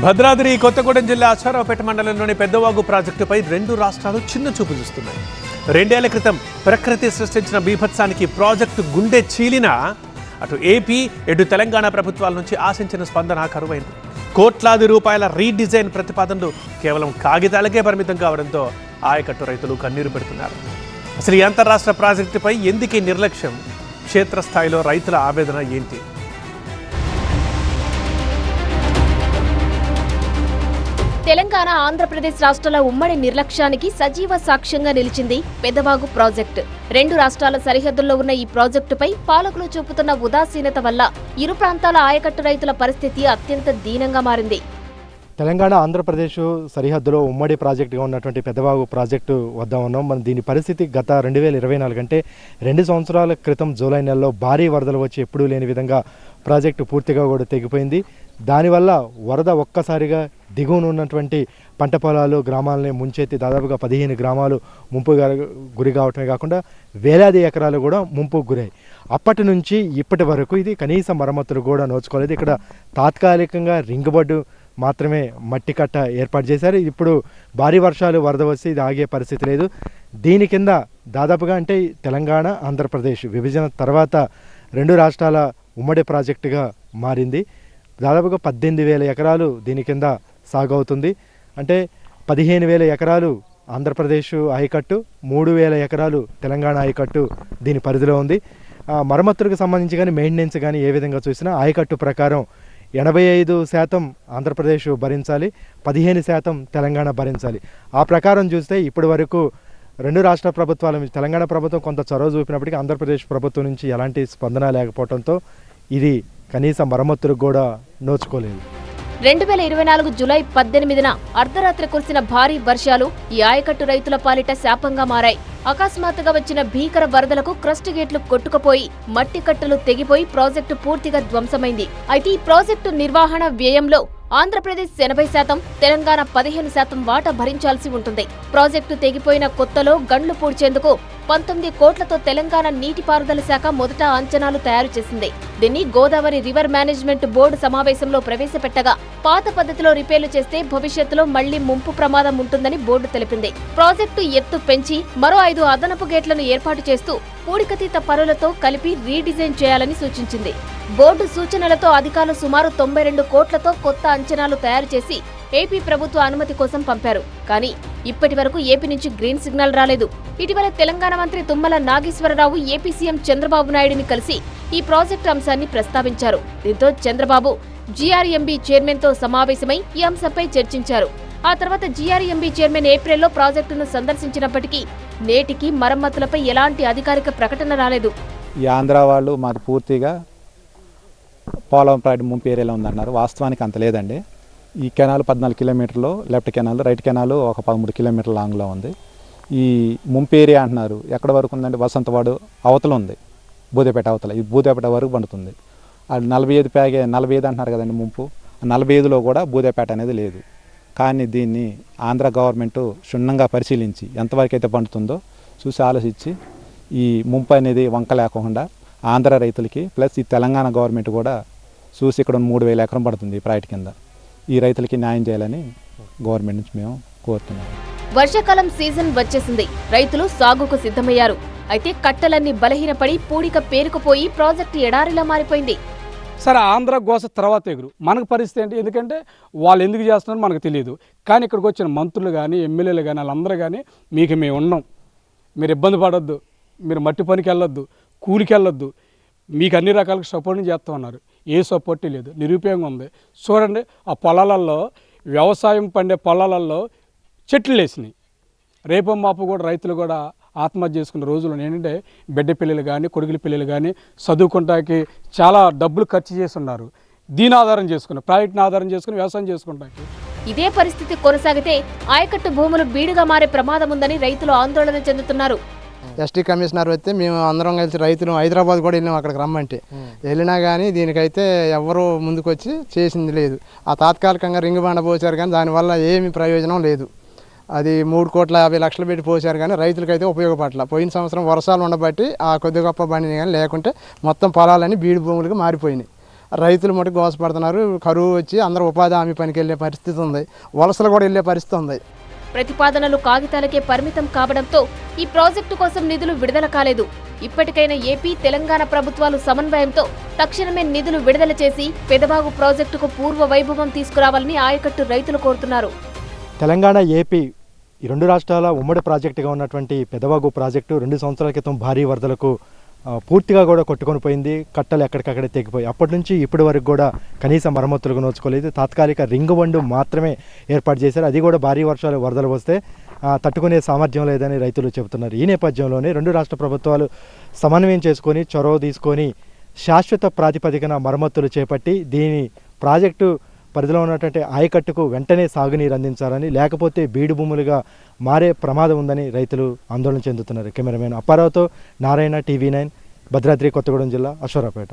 భద్రాద్రి కొత్తగూడెం జిల్లా అశ్వారావుపేట మండలంలోని పెద్దవాగు ప్రాజెక్టుపై రెండు రాష్ట్రాలు చిన్న చూపు చూస్తున్నాయి. 2 ఏళ్ల క్రితం ప్రకృతి సృష్టించిన బీభత్సానికి ప్రాజెక్టు గుండె చీలినా అటు ఏపీ ఇటు తెలంగాణ ప్రభుత్వాల నుంచి ఆశించిన స్పందన కరువైంది. కోట్లాది రూపాయల రీడిజైన్ ప్రతిపాదనలు కేవలం కాగితాలకే పరిమితం కావడంతో ఆయకట్టు రైతులు కన్నీరు పెడుతున్నారు. అసలు ఈ అంతర్రాష్ట్ర ప్రాజెక్టుపై ఎందుకీ నిర్లక్ష్యం? క్షేత్రస్థాయిలో రైతుల ఆవేదన ఏంటి? తెలంగాణ ఆంధ్రప్రదేశ్ రాష్ట్రాల ఉమ్మడి నిర్లక్ష్యానికి సజీవ సాక్ష్యంగా నిలిచింది పెద్దవాగు ప్రాజెక్టు. 2 రాష్ట్రాల సరిహద్దుల్లో ఉన్న ఈ ప్రాజెక్టుపై పాలకులు చూపుతున్న ఉదాసీనత వల్ల ఇరు ప్రాంతాల ఆయకట్టు రైతుల పరిస్థితి అత్యంత దీనంగా మారింది. తెలంగాణ ఆంధ్రప్రదేశ్ సరిహద్దులో ఉమ్మడి ప్రాజెక్టుగా ఉన్నటువంటి పెద్దవాగు ప్రాజెక్టు వద్ద ఉన్నాం. మన దీని పరిస్థితి గత 2024 అంటే 2 సంవత్సరాల క్రితం జూలై నెలలో భారీ వరదలు వచ్చి ఎప్పుడూ లేని విధంగా ప్రాజెక్టు పూర్తిగా కూడా తెగిపోయింది. దానివల్ల వరద ఒక్కసారిగా దిగువన ఉన్నటువంటి పంట పొలాలు గ్రామాలని ముంచెత్తి దాదాపుగా 15 గ్రామాలు ముంపు గురి కావటమే కాకుండా వేలాది ఎకరాలు కూడా ముంపుకు గురయ్యాయి. అప్పటి నుంచి ఇప్పటి వరకు ఇది కనీస మరమ్మతులు కూడా నోచుకోలేదు. ఇక్కడ తాత్కాలికంగా రింగ్ బోర్డు మాత్రమే మట్టి కట్ట ఏర్పాటు చేశారు. ఇప్పుడు భారీ వర్షాలు వరద వస్తే ఇది ఆగే పరిస్థితి లేదు. దీని కింద దాదాపుగా అంటే తెలంగాణ ఆంధ్రప్రదేశ్ విభజన తర్వాత 2 రాష్ట్రాల ఉమ్మడి ప్రాజెక్టుగా మారింది. దాదాపుగా 18,000 ఎకరాలు దీని కింద సాగవుతుంది. అంటే 15,000 ఎకరాలు ఆంధ్రప్రదేశ్ ఆయకట్టు, 3,000 ఎకరాలు తెలంగాణ ఆయకట్టు దీని పరిధిలో ఉంది. మరమ్మతులకు సంబంధించి కానీ మెయింటెనెన్స్ కానీ ఏ విధంగా చూసినా ఆయకట్టు ప్రకారం 85% ఆంధ్రప్రదేశ్ భరించాలి, 15% తెలంగాణ భరించాలి. ఆ ప్రకారం చూస్తే ఇప్పటి వరకు 2 రాష్ట్ర ప్రభుత్వాల నుంచి తెలంగాణ ప్రభుత్వం కొంత చొరవ చూపినప్పటికీ ఆంధ్రప్రదేశ్ ప్రభుత్వం నుంచి ఎలాంటి స్పందన లేకపోవడంతో ఇది కనీస మరమ్మతులకు కూడా నోచుకోలేదు. 2024 జూలై 18న అర్ధరాత్రి కురిసిన భారీ వర్షాలు ఈ ఆయకట్టు రైతుల పాలిట శాపంగా మారాయి. అకస్మాత్తుగా వచ్చిన భీకర వరదలకు క్రస్ట్ గేట్లు కొట్టుకుపోయి మట్టి కట్టలు తెగిపోయి ప్రాజెక్టు పూర్తిగా ధ్వంసమైంది. అయితే ఈ ప్రాజెక్టు నిర్వహణ వ్యయంలో ఆంధ్రప్రదేశ్ 80%, తెలంగాణ 15% వాటా భరించాల్సి ఉంటుంది. ప్రాజెక్టు తెగిపోయిన కొత్తలో గండ్లు పూడ్చేందుకు 19 కోట్లతో తెలంగాణ నీటిపారుదల శాఖ మొదట అంచనాలు తయారు చేసింది. దీన్ని గోదావరి రివర్ మేనేజ్మెంట్ బోర్డు సమావేశంలో ప్రవేశపెట్టగా పాత పద్ధతిలో రిపేర్లు చేస్తే భవిష్యత్తులో మళ్లీ ముంపు ప్రమాదం ఉంటుందని బోర్డు తెలిపింది. ప్రాజెక్టు ఎత్తు పెంచి మరో 5 అదనపు గేట్లను ఏర్పాటు చేస్తూ పూడికతీత పరులతో కలిపి రీడిజైన్ చేయాలని సూచించింది. బోర్డు సూచనలతో అధికారులు సుమారు 92 కోట్లతో కొత్త అంచనాలు తయారు చేసి ఏపీ ప్రభుత్వ అనుమతి కోసం పంపారు. కానీ ఇప్పటి వరకు ఏపీ నుంచి గ్రీన్ సిగ్నల్ రాలేదు. ఇటీవల తెలంగాణ మంత్రి తుమ్మల నాగేశ్వరరావు ఏపీ సీఎం చంద్రబాబు నాయుడిని కలిసి ఈ ప్రాజెక్టు అంశాన్ని ప్రస్తావించారు. దీంతో చంద్రబాబు జీఆర్ఎంబీ చైర్మన్ తో సమావేశమై ఈ అంశంపై చర్చించారు. ఆ తర్వాత జీఆర్ఎంబీ చైర్మన్ ఏప్రిల్లో ప్రాజెక్టును సందర్శించినప్పటికీ నేటికి మరమ్మతులపై ఎలాంటి అధికారిక ప్రకటన రాలేదు. ఈ ఆంధ్ర వాళ్ళు మాది పూర్తిగా పోలవరం ప్రాజెక్టు ముంపు ఏరియాలో ఉందన్నారు. వాస్తవానికి అంత లేదండి. ఈ కెనాల్ 14 కిలోమీటర్లు లెఫ్ట్ కెనాల్, రైట్ కెనాల్ ఒక 13 కిలోమీటర్ల లాంగ్లో ఉంది. ఈ ముంపు ఏరియా అంటున్నారు ఎక్కడ వరకు ఉందంటే వసంతవాడు అవతల ఉంది, బూదేపేట అవతల. ఈ బూదేపేట వరకు పండుతుంది. అది 45 అంటున్నారు కదండి ముంపు. 45లో కూడా బూదేపేట అనేది లేదు. కానీ దీన్ని ఆంధ్ర గవర్నమెంట్ క్షుణ్ణంగా పరిశీలించి ఎంతవరకు అయితే పండుతుందో చూసి ఆలోచించి ఈ ముంపు అనేది వంక లేకుండా ఆంధ్ర రైతులకి ప్లస్ ఈ తెలంగాణ గవర్నమెంట్ కూడా చూసి ఇక్కడ 3,000 ఎకరం పడుతుంది ఈ ప్రాజెక్ట్ కింద. ఈ రైతులకి న్యాయం చేయాలని గవర్నమెంట్ నుంచి మేము కోరుతున్నాం. వర్షాకాలం సీజన్ వచ్చేసింది. రైతులు సాగుకు సిద్ధమయ్యారు. అయితే కట్టలన్నీ బలహీనపడి పూడిక పేరుకుపోయి ప్రాజెక్టు ఎడారిలా మారిపోయింది. సరే, ఆంధ్ర గోస తర్వాత ఎగురు మనకు పరిస్థితి ఏంటి? ఎందుకంటే వాళ్ళు ఎందుకు చేస్తున్నారో మనకు తెలియదు. కానీ ఇక్కడికి వచ్చిన మంత్రులు కానీ ఎమ్మెల్యేలు కానీ వాళ్ళందరూ కానీ మీకు మేము ఉన్నాం, మీరు ఇబ్బంది పడొద్దు, మీరు మట్టి పనికి వెళ్ళొద్దు, కూలికి వెళ్ళొద్దు, మీకు అన్ని రకాలుగా సపోర్ట్ చేస్తూ ఉన్నారు. ఏ సపోర్ట్ లేదు, నిరుపయోగంగా ఉంది. చూడండి, ఆ పొలాలలో వ్యవసాయం పండే పొలాలలో చెట్లు వేసినాయి. రేపు మాపు కూడా రైతులు కూడా ఆత్మహత్య చేసుకున్న రోజులు ఏంటంటే బిడ్డ పిల్లలు కానీ కొడుకుల పిల్లలు కానీ చదువుకుంటానికి చాలా డబ్బులు ఖర్చు చేసి ఉన్నారు. దీని ఆధారం చేసుకుని ప్రాజెక్టుని ఆధారం చేసుకుని వ్యవసాయం చేసుకుంటానికి. ఇదే పరిస్థితి కొనసాగితే ఆయకట్టు భూములు బీడుగా మారే ప్రమాదం ఉందని రైతులు ఆందోళన చెందుతున్నారు. ఎస్టీ కమిషనర్ వస్తే మేము అందరం కలిసి రైతులు హైదరాబాద్ కూడా వెళ్ళాం. అక్కడికి రమ్మంటే వెళ్ళినా కానీ దీనికైతే ఎవరు ముందుకొచ్చి చేసింది లేదు. ఆ తాత్కాలికంగా రింగ్ బండ పోసారు కానీ దానివల్ల ఏమి ప్రయోజనం లేదు. అది 3,50,00,000 పెట్టి పోసారు కానీ రైతులకైతే ఉపయోగపడల. పోయిన సంవత్సరం వర్షాలు ఉండబట్టి ఆ కొద్ది గొప్ప బండిని కానీ లేకుంటే మొత్తం పొలాలన్నీ బీడు భూములుగా మారిపోయినాయి. రైతులు మటుకు గోసపడుతున్నారు. కరువు వచ్చి అందరూ ఉపాధి హామీ పనికి వెళ్ళే పరిస్థితి ఉంది, వలసలు కూడా వెళ్ళే పరిస్థితి ఉంది. ప్రతిపాదనలు కాగితాలకే పరిమితం కావడంతో ఈ ప్రాజెక్టు కోసం నిధులు విడుదల కాలేదు. ఇప్పటికైనా ఏపీ, తెలంగాణ ప్రభుత్వాలు సమన్వయంతో తక్షణమే నిధులు విడుదల చేసి పెదవాగు ప్రాజెక్టుకు పూర్వ వైభవం తీసుకురావాలని ఆయకట్టు రైతులు కోరుతున్నారు. తెలంగాణ, ఏపీ ఈ రెండు రాష్ట్రాల ఉమ్మడి ప్రాజెక్టుగా ఉన్నటువంటి పెదవాగు ప్రాజెక్టు 2 సంవత్సరాల క్రితం భారీ వరదలకు పూర్తిగా కూడా కొట్టుకొని పోయింది. కట్టలు ఎక్కడికక్కడే తెగిపోయి అప్పటి నుంచి ఇప్పటి వరకు కూడా కనీస మరమ్మతులకు నోచుకోలేదు. తాత్కాలిక రింగ్ బండు మాత్రమే ఏర్పాటు చేశారు. అది కూడా భారీ వర్షాలు వరదలు వస్తే తట్టుకునే సామర్థ్యం లేదని రైతులు చెబుతున్నారు. ఈ నేపథ్యంలోనే 2 రాష్ట్ర ప్రభుత్వాలు సమన్వయం చేసుకొని చొరవ తీసుకొని శాశ్వత ప్రాతిపదికన మరమ్మతులు చేపట్టి దీని ప్రాజెక్టు పరిధిలో ఉన్నటువంటి ఆయకట్టుకు వెంటనే సాగునీరు అందించాలని, లేకపోతే బీడు భూములుగా మారే ప్రమాదం ఉందని రైతులు ఆందోళన చెందుతున్నారు. కెమెరామెన్ అప్పారావుతో నారాయణ, TV9, భద్రాద్రి కొత్తగూడెం జిల్లా, అశ్వరావుపేట.